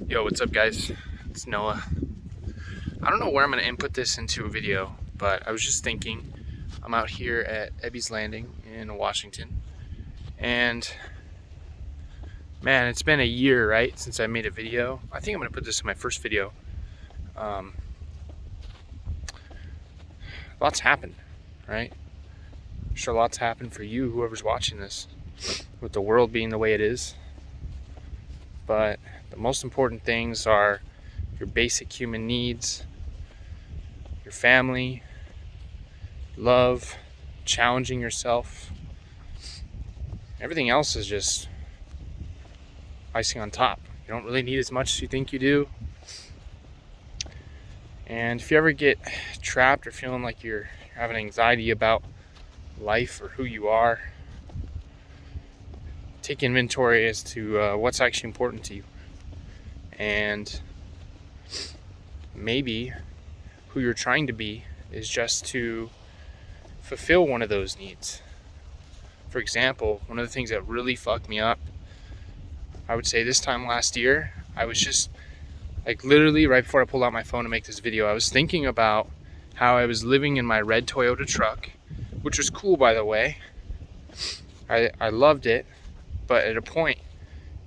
Yo, what's up guys? It's Noah. I don't know where I'm going to input this into a video, but I was just thinking, I'm out here at Ebby's Landing in Washington, and man, it's been a year, right, since I made a video. I think I'm going to put this in my first video. Lots happened, right? I'm sure lots happened for you, whoever's watching this, with the world being the way it is. But the most important things are your basic human needs, your family, love, challenging yourself. Everything else is just icing on top. You don't really need as much as you think you do. And if you ever get trapped or feeling like you're having anxiety about life or who you are, take inventory as to what's actually important to you. And maybe who you're trying to be is just to fulfill one of those needs. For example, one of the things that really fucked me up, I would say this time last year, I was just like literally right before I pulled out my phone to make this video, I was thinking about how I was living in my red Toyota truck, which was cool, by the way. I loved it, but at a point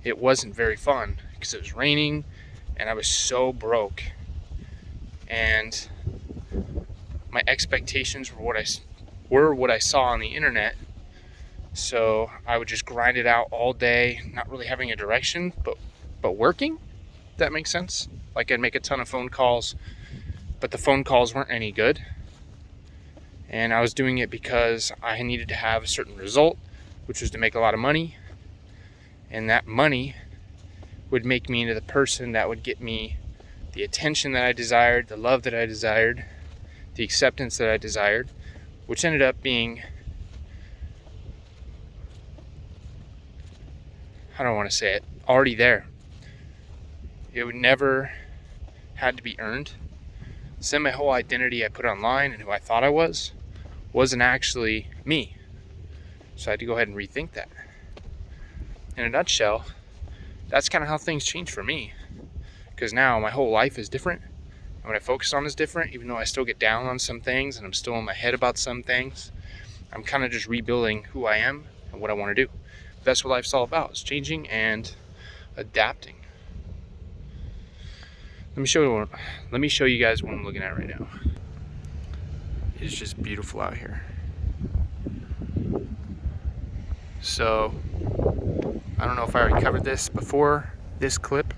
it wasn't very fun because it was raining and I was so broke, and my expectations were what I saw on the internet. So I would just grind it out all day, not really having a direction, but working, if that makes sense. Like, I'd make a ton of phone calls, but the phone calls weren't any good. And I was doing it because I needed to have a certain result, which was to make a lot of money. And that money would make me into the person that would get me the attention that I desired, the love that I desired, the acceptance that I desired, which ended up being, I don't want to say it, already there. It would never had to be earned. So my whole identity I put online and who I thought I wasn't actually me. So I had to go ahead and rethink that. In a nutshell, that's kind of how things changed for me. Because now my whole life is different. And what I focus on is different, even though I still get down on some things and I'm still in my head about some things. I'm kind of just rebuilding who I am and what I want to do. That's what life's all about. It's changing and adapting. Let me show you guys what I'm looking at right now. It's just beautiful out here. So, I don't know if I already covered this before this clip,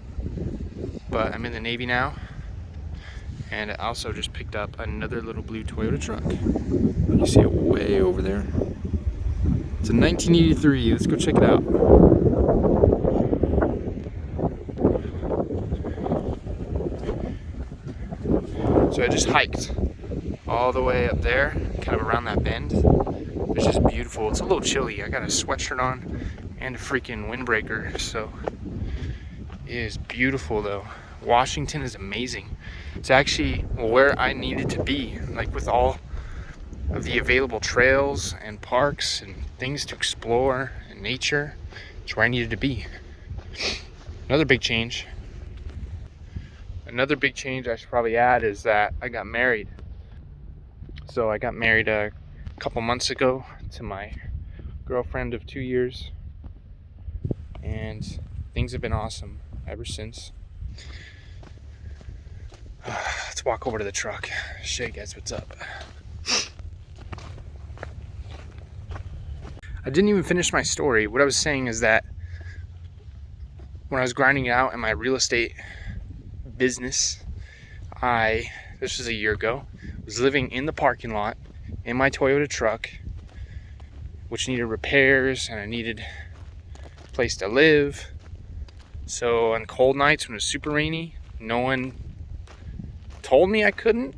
but I'm in the Navy now, and I also just picked up another little blue Toyota truck. You see it way over there? It's a 1983. Let's go check it out. So I just hiked all the way up there, kind of around that bend. It's just beautiful. It's a little chilly. I got a sweatshirt on and a freaking windbreaker, so it is beautiful though. Washington is amazing. It's actually where I needed to be, like with all of the available trails and parks and things to explore and nature. It's where I needed to be. Another big change I should probably add is that I got married. So I got married a couple months ago to my girlfriend of 2 years, and things have been awesome ever since. Let's walk over to the truck, show you guys what's up. I didn't even finish my story. What I was saying is that when I was grinding it out in my real estate business, this was a year ago, was living in the parking lot in my Toyota truck, which needed repairs, and I needed a place to live. So on cold nights when it was super rainy, no one told me I couldn't,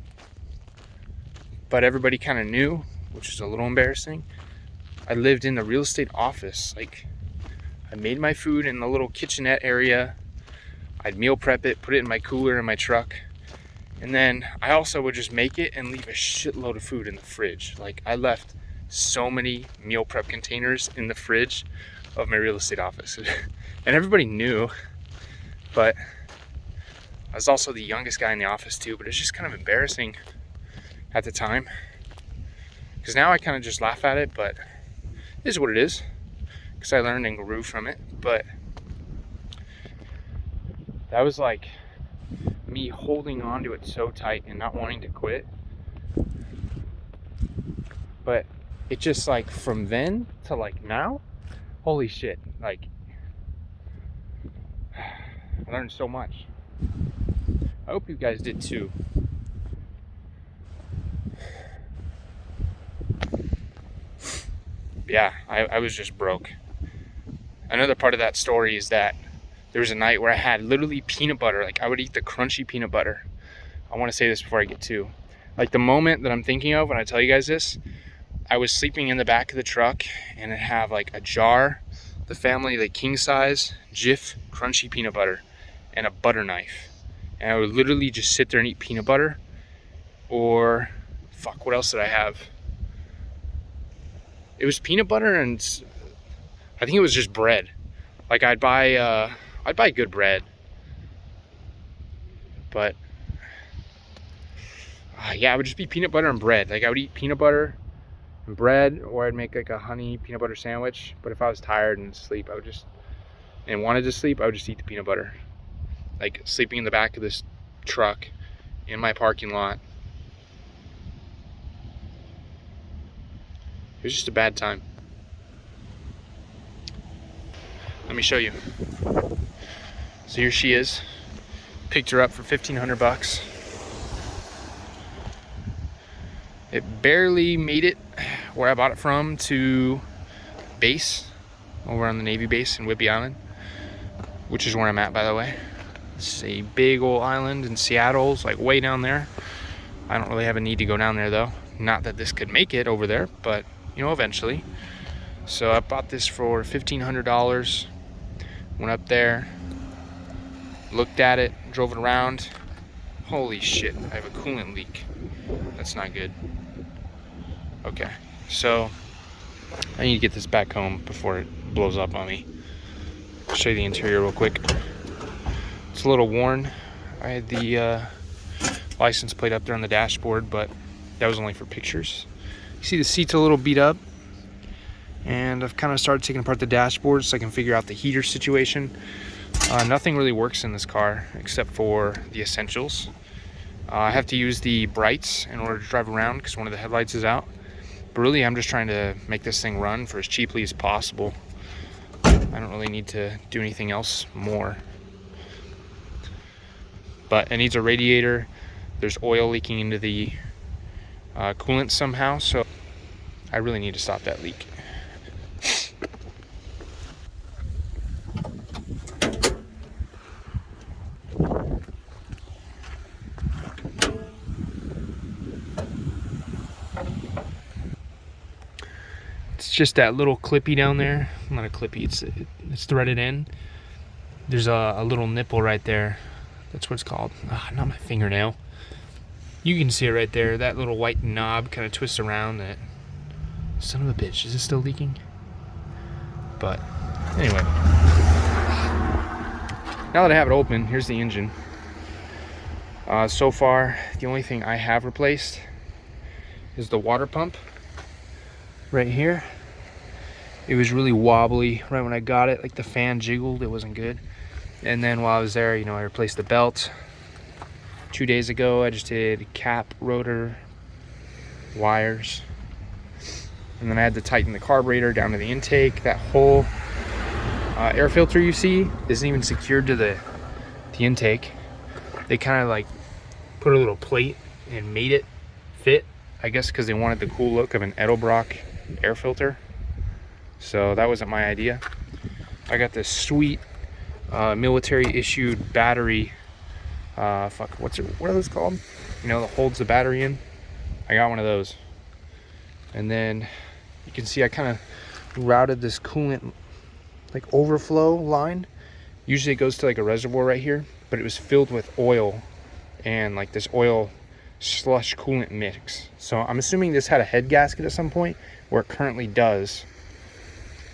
but everybody kind of knew, which is a little embarrassing. I lived in the real estate office. Like, I made my food in the little kitchenette area. I'd meal prep it, put it in my cooler in my truck, and then I also would just make it and leave a shitload of food in the fridge. Like, I left so many meal prep containers in the fridge of my real estate office. And everybody knew, But I was also the youngest guy in the office too, but it's just kind of embarrassing at the time. Because now I kind of just laugh at it, but it is what it is. Because I learned and grew from it. But that was like me holding on to it so tight and not wanting to quit. But it just like from then to like now, holy shit, like I learned so much. I hope you guys did too. Yeah, I was just broke. Another part of that story is that there was a night where I had literally peanut butter. Like I would eat the crunchy peanut butter. I want to say this before I get to. Like the moment that I'm thinking of when I tell you guys this, I was sleeping in the back of the truck and I'd have like a jar, the family, like king size, Jif crunchy peanut butter and a butter knife. And I would literally just sit there and eat peanut butter. Or, fuck, what else did I have? It was peanut butter and I think it was just bread. Like I'd buy good bread. But, yeah, it would just be peanut butter and bread. Like I would eat peanut butter and bread, or I'd make like a honey peanut butter sandwich. But if I was tired and sleep, I would just, and wanted to sleep, I would just eat the peanut butter. Like sleeping in the back of this truck in my parking lot. It was just a bad time. Let me show you. So here she is. Picked her up for $1,500. It barely made it where I bought it from to base, over on the Navy base in Whidbey Island, which is where I'm at, by the way. It's a big old island in Seattle. It's like way down there. I don't really have a need to go down there though. Not that this could make it over there, but you know, eventually. So I bought this for $1,500. Went up there, looked at it, drove it around. Holy shit, I have a coolant leak. That's not good. Okay, so I need to get this back home before it blows up on me. I'll show you the interior real quick. It's a little worn. I had the license plate up there on the dashboard, but that was only for pictures. You see the seat's a little beat up, and I've kind of started taking apart the dashboard so I can figure out the heater situation. Nothing really works in this car except for the essentials. I have to use the brights in order to drive around because one of the headlights is out. But really, I'm just trying to make this thing run for as cheaply as possible. I don't really need to do anything else more. But it needs a radiator. There's oil leaking into the coolant somehow, so I really need to stop that leak. It's just that little clippy down there. Not a clippy, it's threaded in. There's a little nipple right there. That's what it's called. Not my fingernail. You can see it right there. That little white knob kind of twists around. That son of a bitch. Is it still leaking? But anyway, now that I have it open, here's the engine. So far, the only thing I have replaced is the water pump right here. It was really wobbly right when I got it. Like the fan jiggled. It wasn't good. And then while I was there, you know, I replaced the belt. 2 days ago, I just did cap, rotor, wires. And then I had to tighten the carburetor down to the intake. That whole air filter you see isn't even secured to the intake. They kind of like put a little plate and made it fit, I guess because they wanted the cool look of an Edelbrock air filter. So that wasn't my idea. I got this sweet military issued battery. What are those called? You know, that holds the battery in. I got one of those. And then you can see I kind of routed this coolant like overflow line. Usually it goes to like a reservoir right here, but it was filled with oil and like this oil slush coolant mix. So I'm assuming this had a head gasket at some point, where it currently does.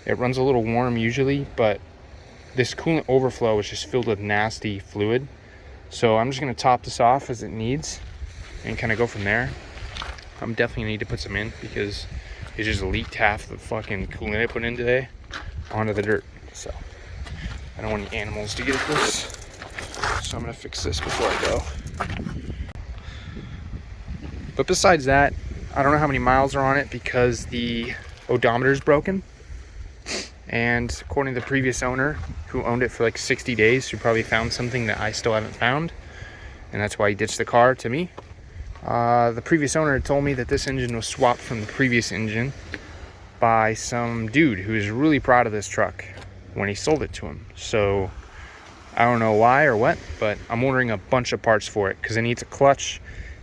It runs a little warm usually, but this coolant overflow was just filled with nasty fluid. So I'm just gonna top this off as it needs and kind of go from there. I'm definitely gonna need to put some in because it just leaked half the fucking coolant I put in today onto the dirt. So I don't want any animals to get at this. So I'm gonna fix this before I go. But besides that, I don't know how many miles are on it because the odometer is broken. And according to the previous owner, who owned it for like 60 days, who probably found something that I still haven't found, and that's why he ditched the car to me. The previous owner had told me that this engine was swapped from the previous engine by some dude who is really proud of this truck when he sold it to him. So I don't know why or what, but I'm ordering a bunch of parts for it because it needs a clutch,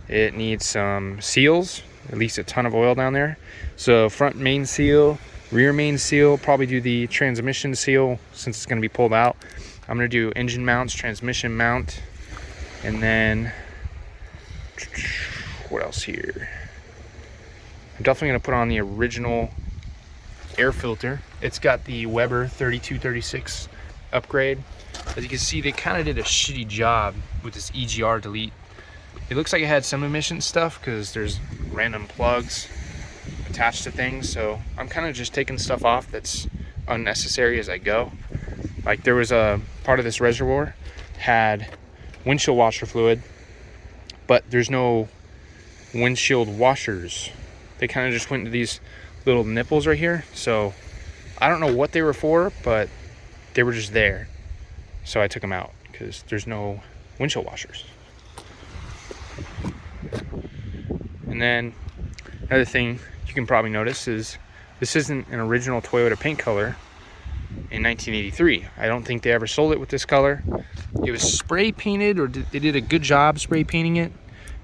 it needs some seals, at least a ton of oil down there. So front main seal, rear main seal, probably do the transmission seal since it's going to be pulled out. I'm going to do engine mounts, transmission mount, and then what else here? I'm definitely going to put on the original air filter. It's got the Weber 3236 upgrade. As you can see, they kind of did a shitty job with this EGR delete. It looks like it had some emission stuff because there's random plugs attached to things, so I'm kind of just taking stuff off that's unnecessary as I go. Like there was a part of this reservoir had windshield washer fluid, but there's no windshield washers. They kind of just went into these little nipples right here, so I don't know what they were for, but they were just there. So I took them out because there's no windshield washers. And then another thing you can probably notice is this isn't an original Toyota paint color in 1983. I don't think they ever sold it with this color. It was spray painted, or they did a good job spray painting it.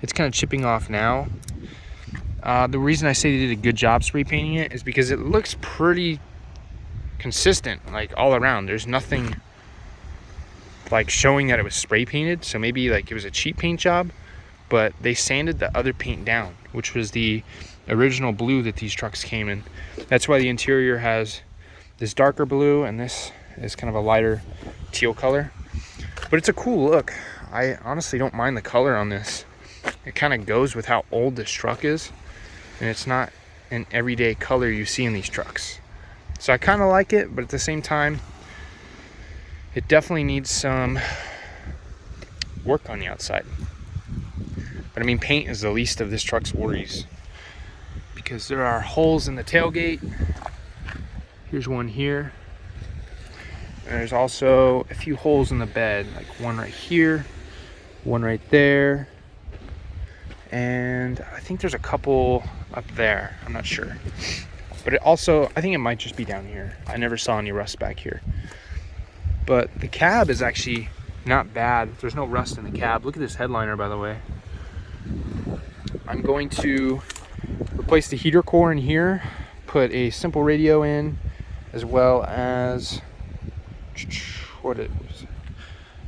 It's kind of chipping off now. The reason I say they did a good job spray painting it is because it looks pretty consistent, like all around. There's nothing like showing that it was spray painted, so maybe like it was a cheap paint job, but they sanded the other paint down, which was the original blue that these trucks came in. That's why the interior has this darker blue and this is kind of a lighter teal color. But it's a cool look. I honestly don't mind the color on this. It kind of goes with how old this truck is, and it's not an everyday color you see in these trucks. So I kind of like it, but at the same time, it definitely needs some work on the outside. But I mean, paint is the least of this truck's worries, because there are holes in the tailgate. Here's one here. And there's also a few holes in the bed, like one right here, one right there, and I think there's a couple up there. I'm not sure. But it also, I think it might just be down here. I never saw any rust back here. But the cab is actually not bad. There's no rust in the cab. Look at this headliner, by the way. I'm going to replace the heater core in here, put a simple radio in, as well as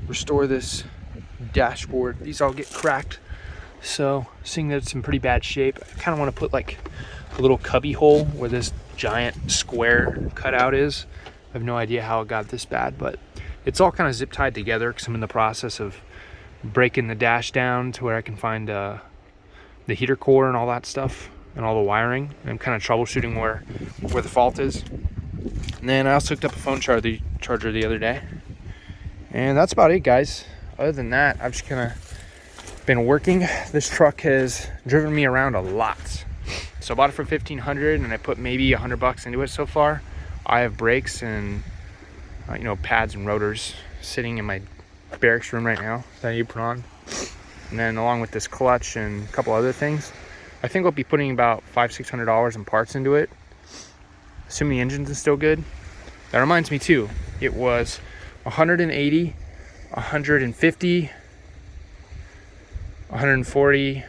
restore this dashboard. These all get cracked, so seeing that it's in pretty bad shape, I kind of want to put like a little cubby hole where this giant square cutout is. I have no idea how it got this bad, but it's all kind of zip tied together because I'm in the process of breaking the dash down to where I can find the heater core and all that stuff and all the wiring, and I'm kind of troubleshooting where the fault is. And then I also hooked up a phone charger the other day, and that's about it, guys. Other than that, I've just kind of been working. This truck has driven me around a lot. So I bought it for $1,500, and I put maybe $100 into it so far. I have brakes and pads and rotors sitting in my barracks room right now that I need to put on. And then along with this clutch and a couple other things, I think I'll be putting about $500-600 in parts into it, assuming the engine is still good. That reminds me too, it was 180, 150, 140,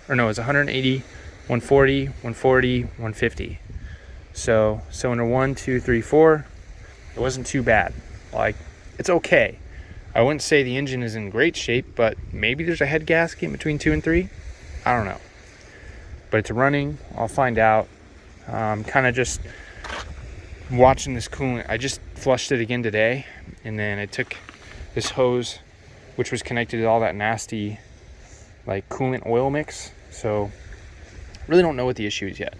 or no, it was 180, 140, 140, 150. So cylinder 1, 2, 3, 4, it wasn't too bad. Like, it's okay. I wouldn't say the engine is in great shape, but maybe there's a head gasket between 2 and 3. I don't know. But it's running. I'll find out. Kind of just watching this coolant. I just flushed it again today, and then I took this hose, which was connected to all that nasty like coolant oil mix. So really don't know what the issue is yet,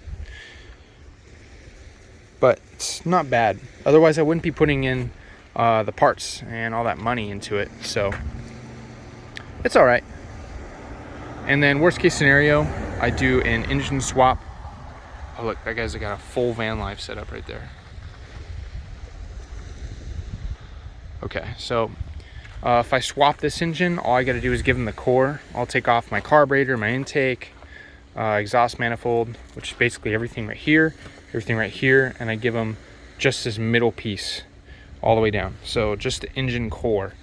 but it's not bad. Otherwise I wouldn't be putting in the parts and all that money into it, so it's all right. And then worst case scenario, I do an engine swap. Oh look, that guy's got a full van life set up right there. Okay, so if I swap this engine, all I got to do is give them the core. I'll take off my carburetor, my intake, exhaust manifold, which is basically everything right here, and I give them just this middle piece all the way down. So just the engine core.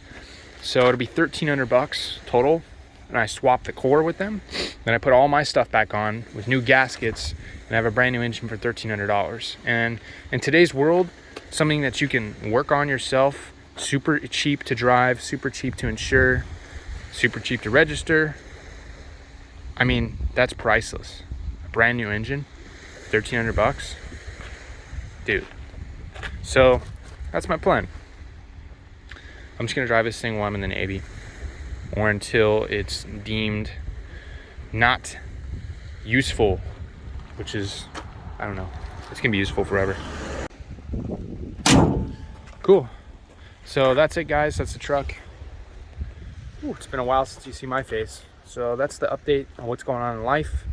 So it'll be $1,300 total, and I swap the core with them. Then I put all my stuff back on with new gaskets, and I have a brand new engine for $1,300. And in today's world, something that you can work on yourself, super cheap to drive, super cheap to insure, super cheap to register. I mean, that's priceless. A brand new engine, $1,300, dude. So that's my plan. I'm just gonna drive this thing while I'm in the Navy, or until it's deemed not useful, which is, I don't know, it's gonna be useful forever. Cool. So that's it, guys. That's the truck. Ooh, it's been a while since you see my face. So that's the update on what's going on in life.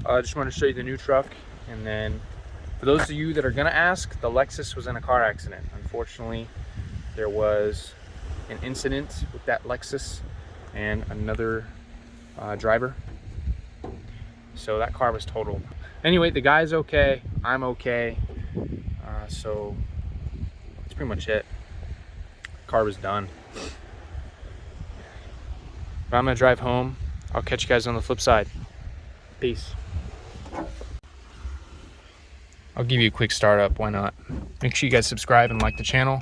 I just want to show you the new truck. And then for those of you that are going to ask, the Lexus was in a car accident. Unfortunately, there was an incident with that Lexus and another driver. So that car was totaled. Anyway, the guy's okay. I'm okay. So that's pretty much it. Car was done. But I'm gonna drive home. I'll catch you guys on the flip side. Peace. I'll give you a quick startup, why not? Make sure you guys subscribe and like the channel.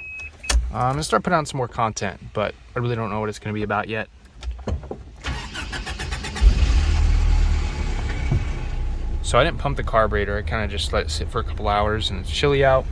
I'm gonna start putting out some more content, but I really don't know what it's gonna be about yet. So I didn't pump the carburetor. I kind of just let it sit for a couple hours, and it's chilly out.